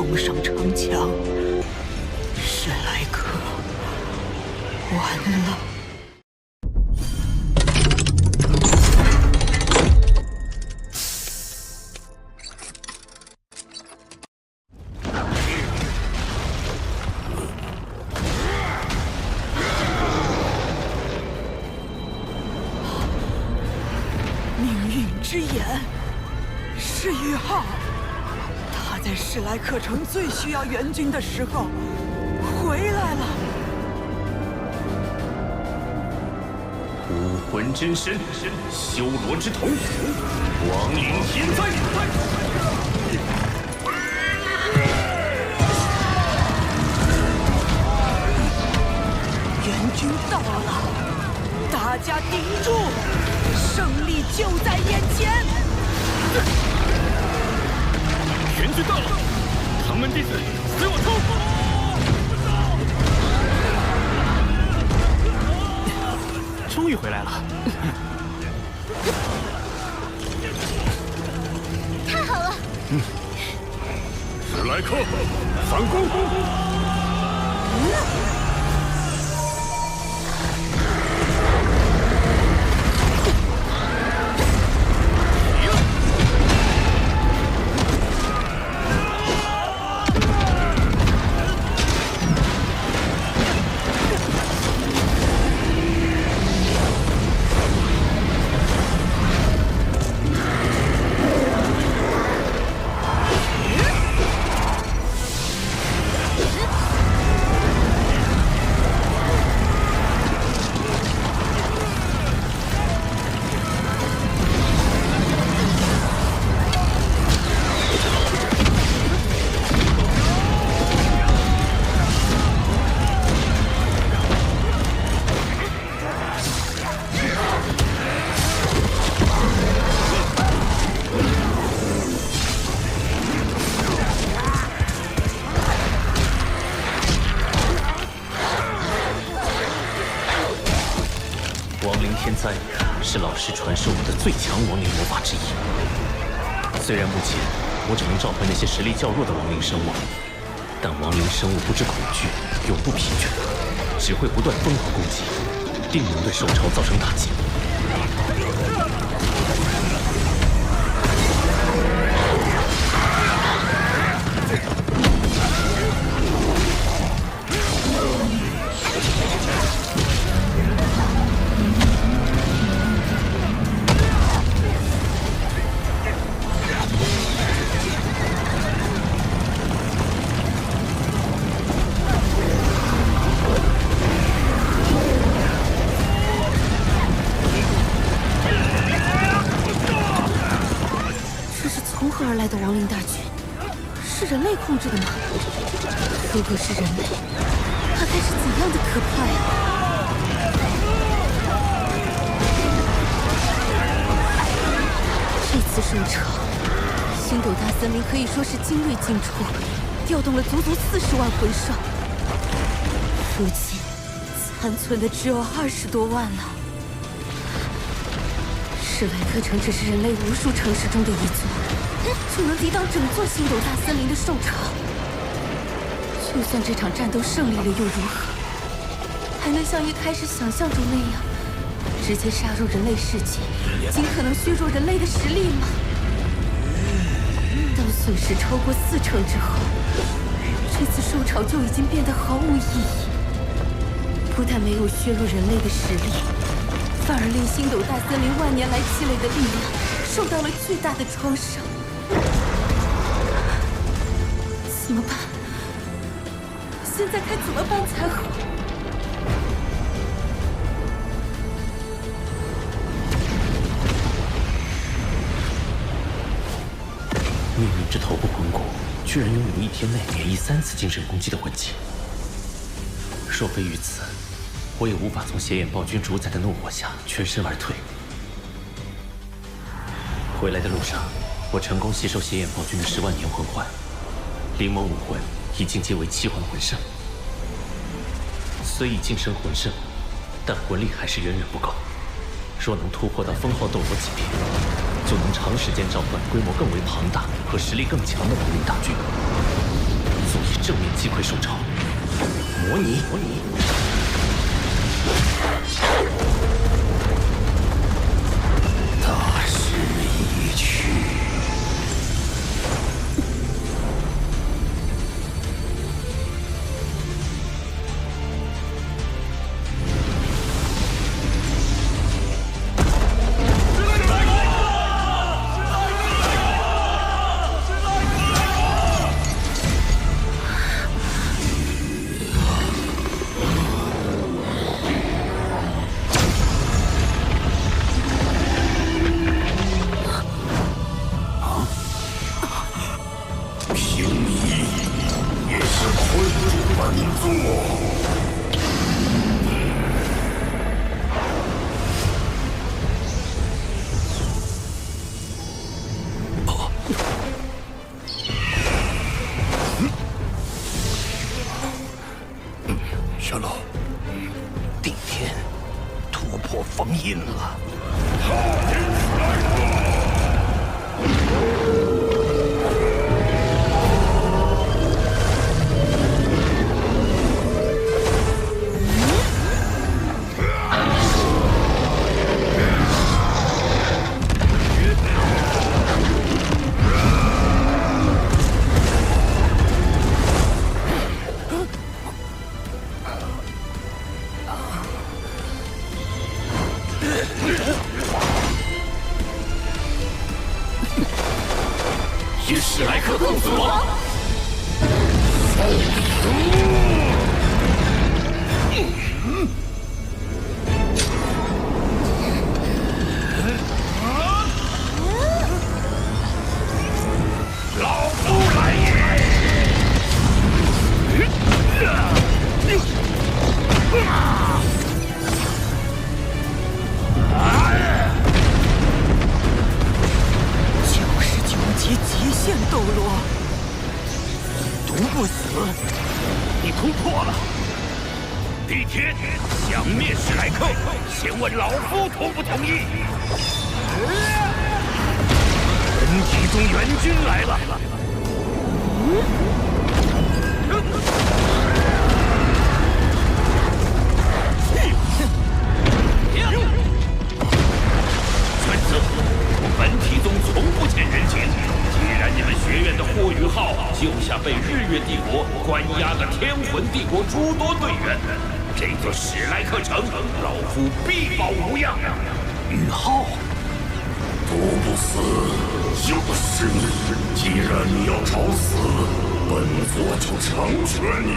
攻上城墙，史莱克完了。命运之眼，是1号。他在史莱克城最需要援军的时候回来了。武魂真身，修罗之瞳，亡灵天灾。援军到了，大家顶住，胜利就在眼前。援军到了，唐门弟子随我冲！终于回来了，太好了！史莱克反攻！亡灵天灾是老师传授我的最强亡灵魔法之一。虽然目前我只能召唤那些实力较弱的亡灵生物，但亡灵生物不知恐惧，永不疲倦，只会不断疯狂攻击，定能对兽潮造成打击。从何而来的亡灵大军？是人类控制的吗？如果是人类，那该是怎样的可怕呀！这次兽潮，星斗大森林可以说是精锐尽出，调动了足足40万魂兽。如今残存的只有20多万了。史莱克城只是人类无数城市中的一座。就能抵挡整座星斗大森林的兽潮。就算这场战斗胜利了又如何？还能像一开始想象中那样，直接杀入人类世界，尽可能削弱人类的实力吗？当损失超过40%之后，这次兽潮就已经变得毫无意义。不但没有削弱人类的实力，反而令星斗大森林万年来积累的力量受到了巨大的创伤。怎么办？现在该怎么办才好？命运之头部魂骨居然拥有1天内免疫3次精神攻击的魂技，若非于此，我也无法从邪眼暴君主宰的怒火下全身而退。回来的路上，我成功吸收邪眼暴君的10万年魂环，灵魔武魂已经皆为7环魂圣。虽已晋升魂圣，但魂力还是远远不够。若能突破到封号斗罗级别，就能长时间召唤规模更为庞大和实力更强的亡灵大军。是正面击溃兽潮。模拟。大势已去。小老，帝天突破封印了。与史莱克共存亡。老夫来也！极限斗罗，毒不死，你突破了。帝天想灭史莱克，先问老夫同不同意？本体宗援军来了。孙子，本体宗从不欠人情。既然你们学院的霍雨浩救下被日月帝国关押的天魂帝国诸多队员，这座史莱克城，老夫必保无恙。雨浩，毒不死就是你。既然你要找死，本座就成全你。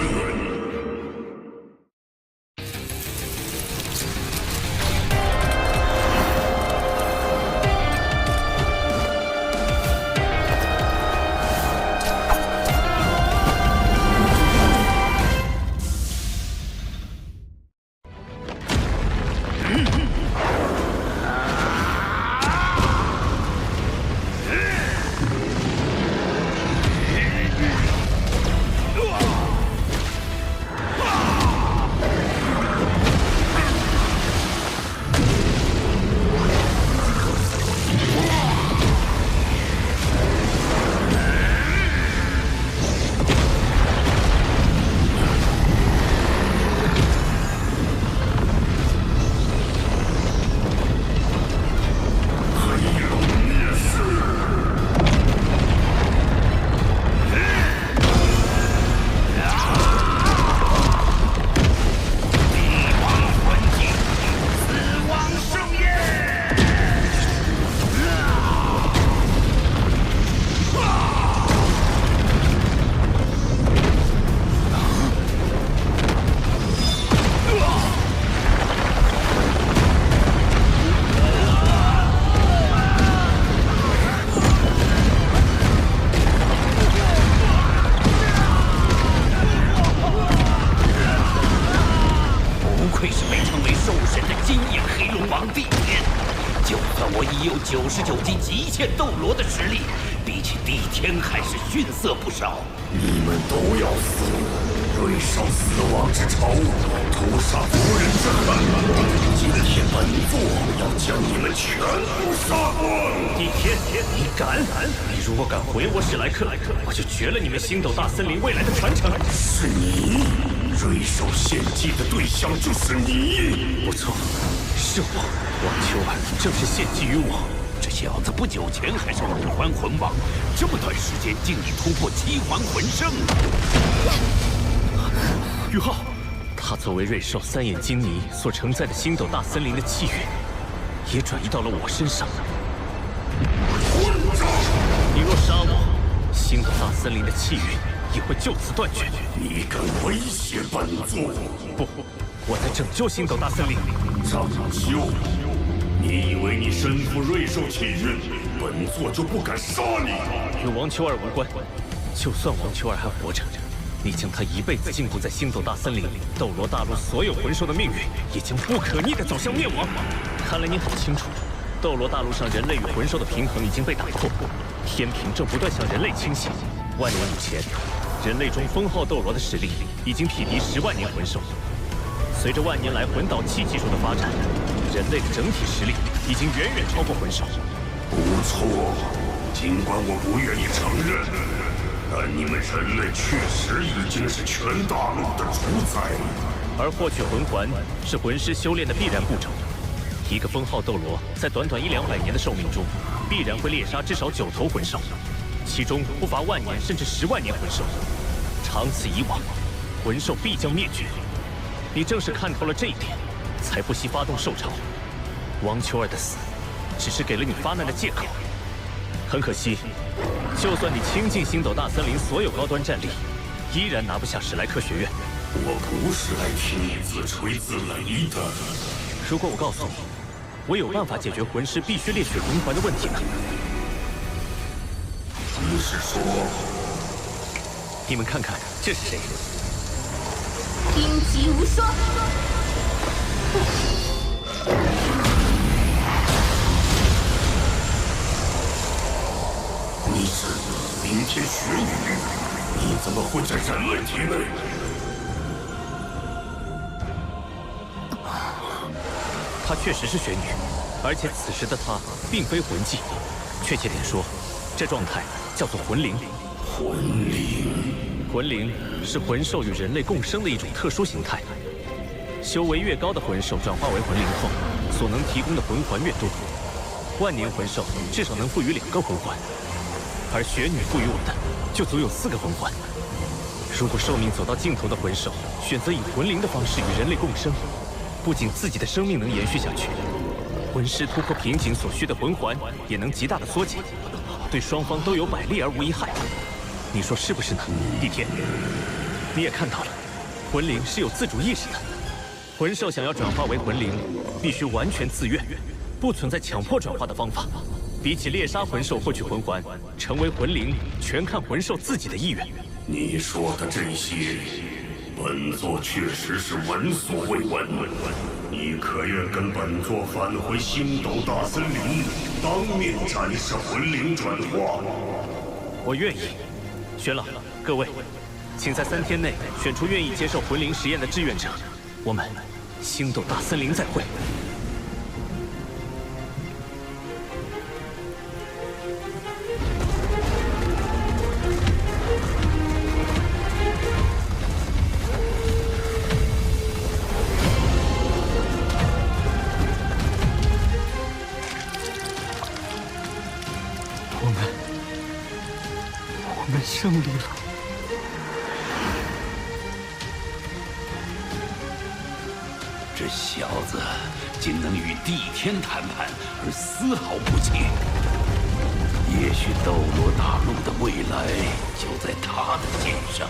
99级极限斗罗的实力，比起帝天还是逊色不少。你们都要死！锐上死亡之仇，屠杀族人之恨，今天本座要将你们全部杀光！帝天，你敢？你如果敢毁我史莱克，我就绝了你们星斗大森林未来的传承。是你，瑞兽献祭的对象就是你。不错，是我。王秋儿正是献祭于我。这小子不久前还是5环魂王，这么短时间竟已突破7环魂圣。玉浩，他作为瑞兽三眼金尼所承载的星斗大森林的气运，也转移到了我身上。你若杀我，星斗大森林的气运也会就此断绝。你敢威胁本座？不，我在拯救星斗大森林。张修，你以为你身负瑞兽气运，本座就不敢杀你？与王秋儿无关。就算王秋儿还活着，你将她一辈子禁锢在星斗大森林，斗罗大陆所有魂兽的命运也将不可逆地走向灭亡。看来你很清楚，斗罗大陆上人类与魂兽的平衡已经被打破，天平正不断向人类倾斜。万年以前，人类中封号斗罗的实力已经匹敌10万年魂兽。随着万年来魂导器技术的发展，人类的整体实力已经远远超过魂兽。不错，尽管我不愿意承认，但你们人类确实已经是全大陆的主宰。而获取魂环是魂师修炼的必然步骤。一个封号斗罗在短短100-200年的寿命中，必然会猎杀至少9头魂兽，其中不乏万年甚至10万年魂兽。长此以往，魂兽必将灭绝。你正是看透了这一点，才不惜发动兽潮。王秋儿的死，只是给了你发难的借口。很可惜，就算你倾尽星斗大森林所有高端战力，依然拿不下史莱克学院。我不是来听你自吹自擂的。如果我告诉你，我有办法解决魂师必须猎取魂环的问题呢？你是说，你们看看这是谁？阴极无双。你是冰天雪女，你怎么会在人类体内？她确实是雪女，而且此时的她并非魂技，确切点说，这状态叫做魂灵。魂灵。魂灵是魂兽与人类共生的一种特殊形态。修为越高的魂兽转化为魂灵后，所能提供的魂环越多。万年魂兽至少能赋予2个魂环，而雪女赋予我的就足有4个魂环。如果寿命走到尽头的魂兽选择以魂灵的方式与人类共生，不仅自己的生命能延续下去，魂师突破瓶颈所需的魂环也能极大的缩减，对双方都有百利而无一害。你说是不是呢，帝天？你也看到了，魂灵是有自主意识的。魂兽想要转化为魂灵，必须完全自愿，不存在强迫转化的方法。比起猎杀魂兽获取魂环，成为魂灵全看魂兽自己的意愿。你说的这些，本座确实是闻所未闻。你可愿跟本座返回星斗大森林，当面展示魂灵转化？我愿意。玄老，各位，请在3天内选出愿意接受魂灵实验的志愿者，我们星斗大森林再会。我们胜利了。这小子竟能与帝天谈判，而丝毫不怯。也许斗罗大陆的未来就在他的肩上。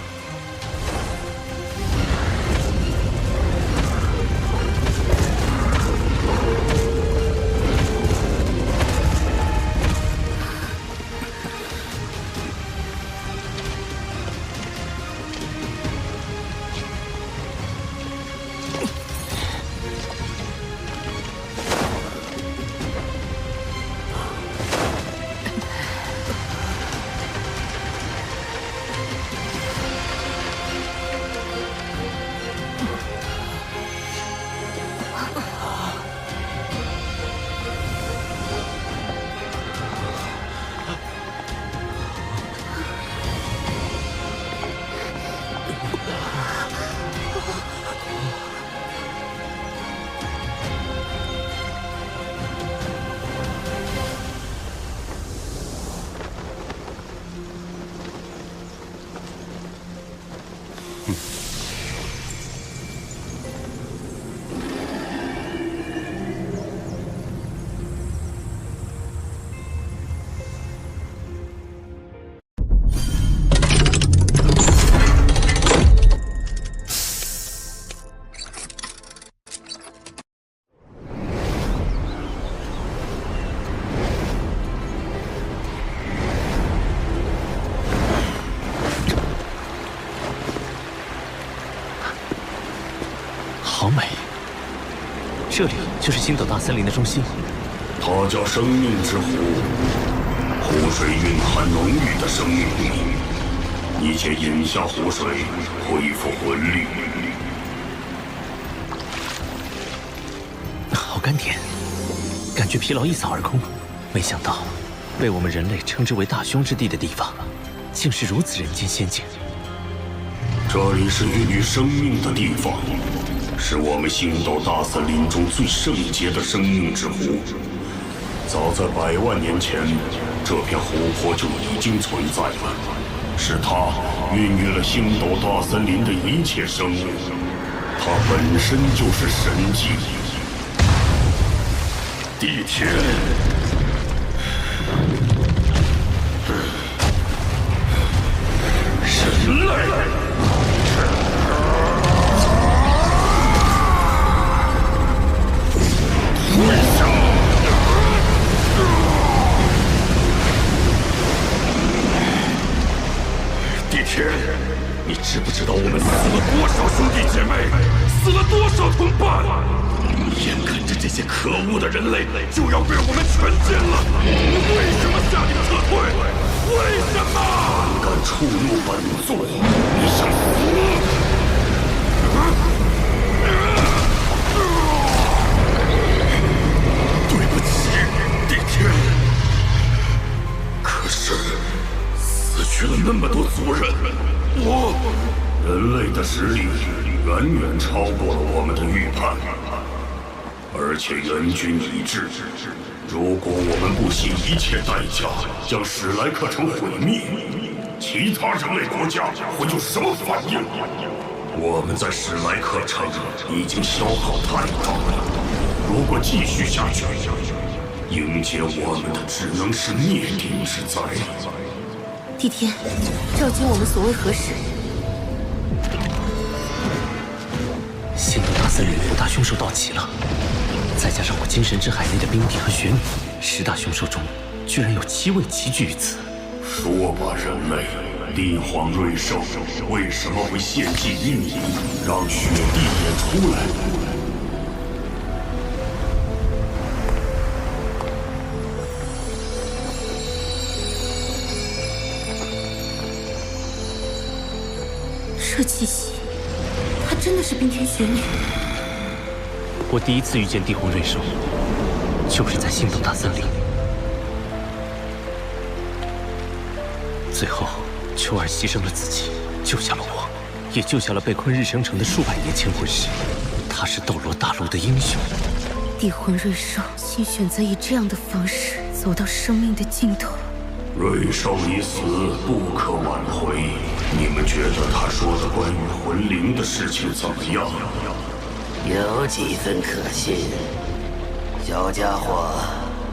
这里就是星斗大森林的中心。它叫生命之湖，湖水蕴含浓郁的生命力。你且饮下湖水，恢复魂力。好甘甜，感觉疲劳一扫而空。没想到，被我们人类称之为大凶之地的地方，竟是如此人间仙境。这里是孕育生命的地方，是我们星斗大森林中最圣洁的生命之湖。早在100万年前，这片湖泊就已经存在了，是它孕育了星斗大森林的一切生物，它本身就是神迹。地天，人类。地天，你知不知道我们死了多少兄弟姐妹，死了多少同伴？眼看着这些可恶的人类就要被我们全歼了，你为什么下令撤退？为什么？胆敢触怒本座，你想死？对不起，地天。可是死去了那么多族人，人类的实力远远超过了我们的预判，而且援军已至。如果我们不惜一切代价将史莱克城毁灭，其他人类国家会有什么反应？我们在史莱克城已经消耗太大了，如果继续下去，迎接我们的只能是灭顶之灾。地天，照今我们所谓何事？星斗大森林5大凶兽到齐了，再加上我精神之海内的冰帝和雪女，10大凶兽中居然有7位齐聚于此。说吧，人类，帝皇瑞兽为什么会献祭于你，让雪帝也出来？这气息，她真的是冰天雪女。我第一次遇见帝皇瑞兽，就是在星斗大森林。最后，秋儿牺牲了自己，救下了我，也救下了被困日升城的数百年前魂师。他是斗罗大陆的英雄。帝皇瑞兽竟选择以这样的方式走到生命的尽头。瑞兽已死，不可挽回。你们觉得他说的关于魂灵的事情怎么样？有几分可信。小家伙，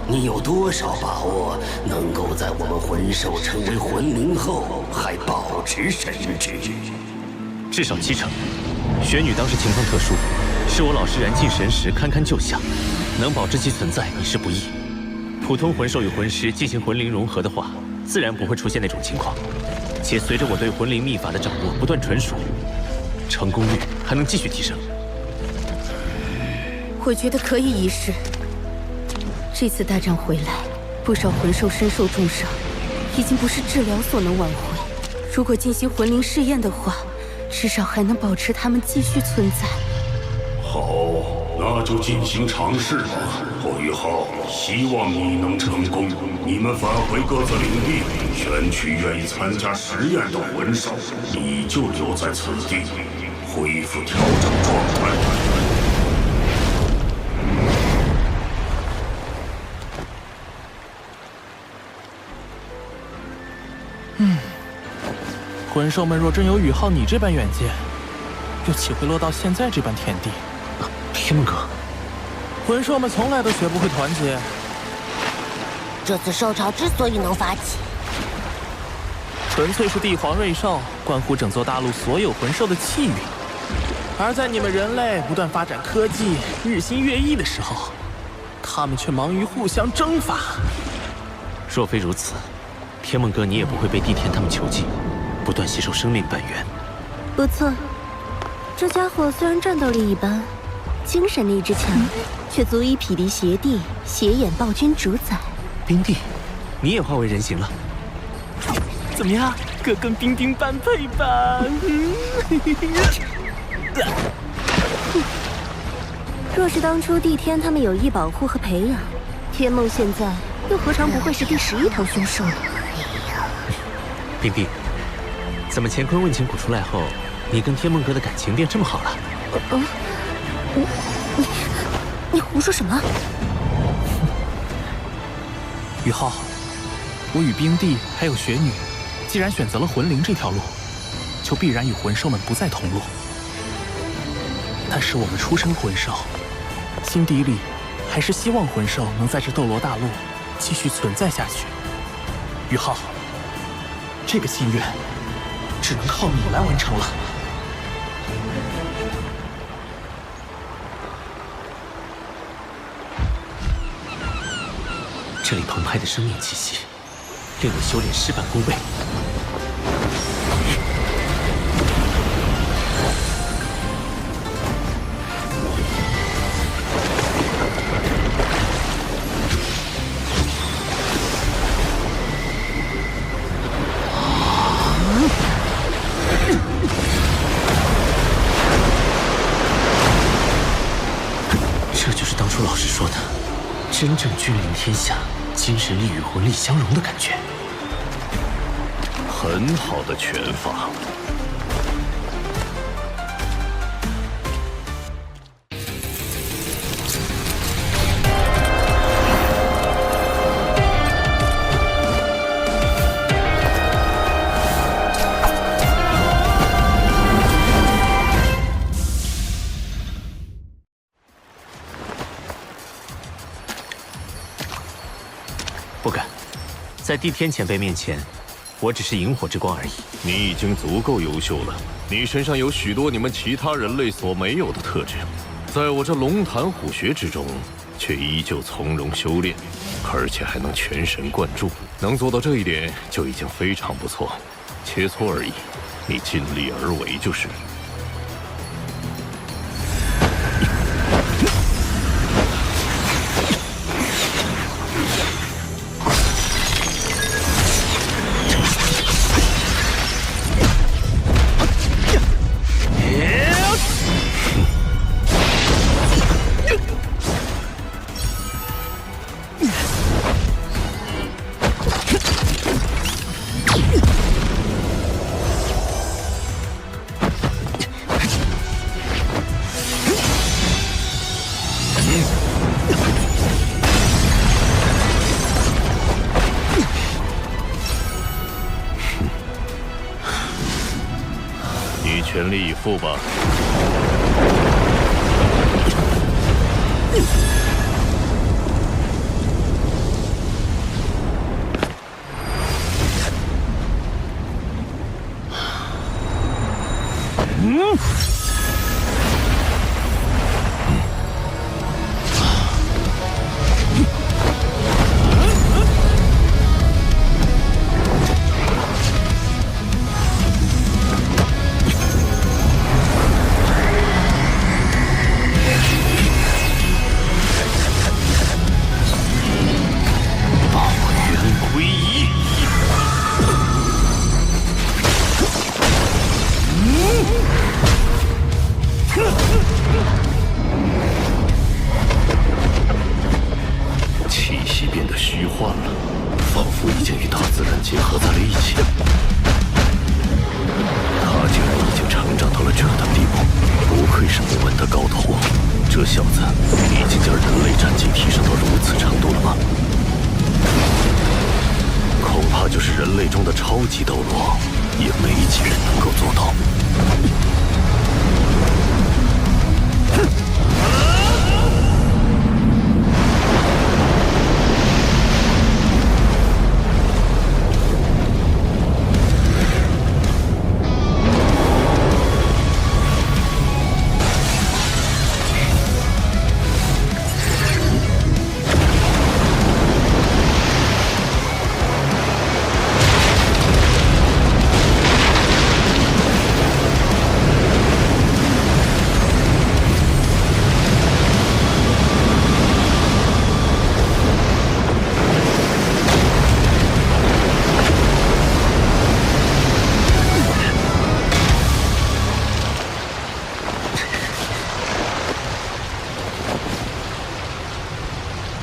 你有多少把握能够在我们魂兽成为魂灵后还保持神智？至少70%。雪女当时情况特殊，是我老师燃尽神识堪堪救下，能保持其存在已是不易。普通魂兽与魂师进行魂灵融合的话，自然不会出现那种情况。且随着我对魂灵秘法的掌握不断纯熟，成功率还能继续提升。我觉得可以一试。这次大战回来，不少魂兽身受重伤，已经不是治疗所能挽回。如果进行魂灵试验的话，至少还能保持它们继续存在。好，那就进行尝试吧。后羿号，希望你能成功。你们返回各自领地，选取愿意参加实验的魂兽，你就留在此地，恢复调整状态。魂兽们若真有宇浩你这般远见，又岂会落到现在这般田地？天梦哥，魂兽们从来都学不会团结。这次兽潮之所以能发起，纯粹是帝皇瑞兽关乎整座大陆所有魂兽的气运。而在你们人类不断发展科技、日新月异的时候，他们却忙于互相征伐。若非如此，天梦哥你也不会被地田他们囚禁，不断吸收生命本源。不错，这家伙虽然战斗力一般，精神力之强，却足以匹敌邪帝，斜眼暴君主宰。冰帝，你也化为人形了，怎么样？哥跟冰丁般配吧？若是当初帝天他们有意保护和培养，天梦现在又何尝不会是第11头凶兽呢？冰帝，怎么乾坤问情谷出来后，你跟天梦阁的感情变这么好了？你胡说什么？宇浩，我与冰帝还有雪女，既然选择了魂灵这条路，就必然与魂兽们不再同路。但是我们出身魂兽，心底里还是希望魂兽能在这斗罗大陆继续存在下去。宇浩，这个心愿只能靠你来完成了。这里澎湃的生命气息，令我修炼事半功倍。这就是当初老师说的，真正君临天下。精神力与魂力相融的感觉，很好的拳法。不敢，在帝天前辈面前，我只是萤火之光而已。你已经足够优秀了，你身上有许多你们其他人类所没有的特质，在我这龙潭虎穴之中，却依旧从容修炼，而且还能全神贯注。能做到这一点就已经非常不错，切磋而已，你尽力而为就是。全力以赴吧。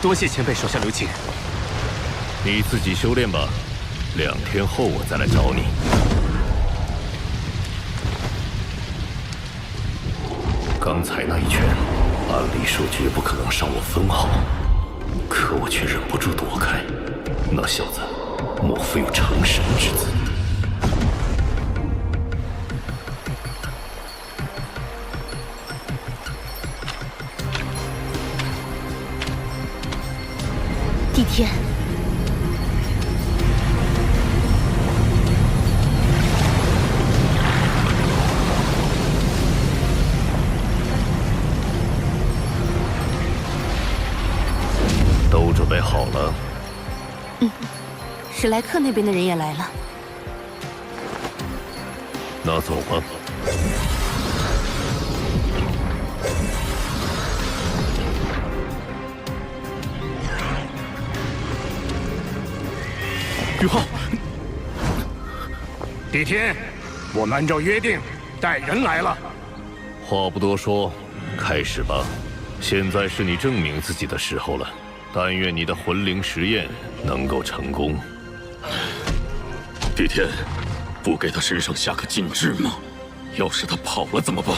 多谢前辈手下留情。你自己修炼吧，2天后我再来找你。刚才那一拳，按理说绝不可能伤我分毫，可我却忍不住躲开。那小子，莫非有成神之姿？帝天，都准备好了？史莱克那边的人也来了。那走吧。宇浩，帝天，我们按照约定带人来了。话不多说，开始吧。现在是你证明自己的时候了。但愿你的魂灵实验能够成功。帝天，不给他身上下个禁制吗？要是他跑了怎么办？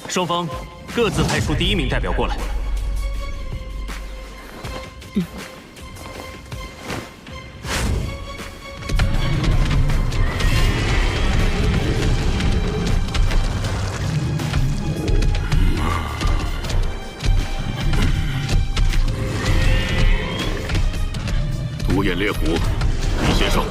双方各自派出第1名代表过来。独眼烈虎，你先上。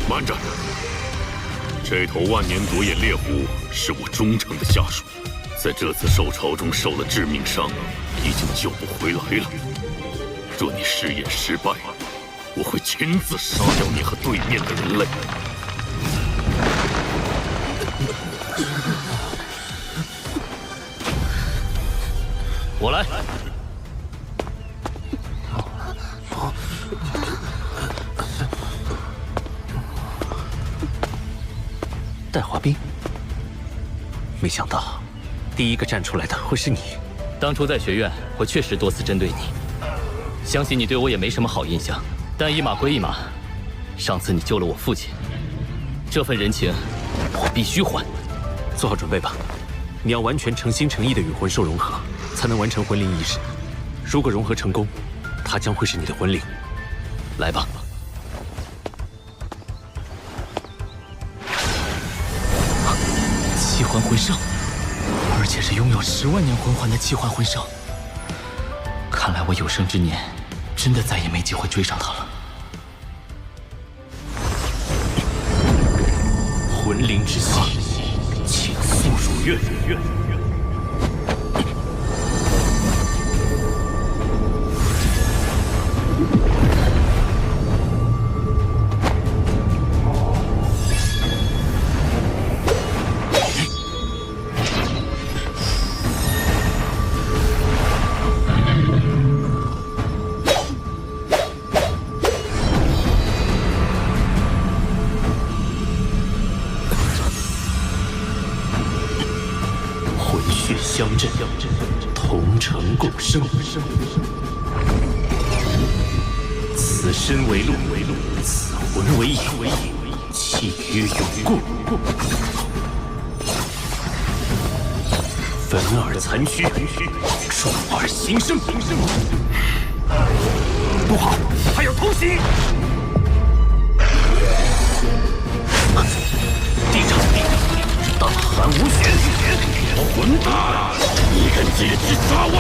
慢着，这头万年独眼烈虎是我忠诚的下属，在这次兽潮中受了致命伤，已经救不回来了。若你试验失败，我会亲自杀掉你和对面的人类。我来。带滑冰，没想到第一个站出来的会是你。当初在学院，我确实多次针对你，相信你对我也没什么好印象。但一码归一码，上次你救了我父亲，这份人情我必须还。做好准备吧，你要完全诚心诚意的与魂兽融合，才能完成魂灵仪式。如果融合成功，它将会是你的魂灵。来吧。气环魂圣，而且是拥有10万年魂环的气环魂圣。看来我有生之年，真的再也没机会追上他了。魂灵之息，请速入院。相镇，同城共生。此身为路，此魂为影，契约永固。粉耳残躯，壮耳新生。不好，还有偷袭！地场，大寒无血。混蛋！你敢借机杀我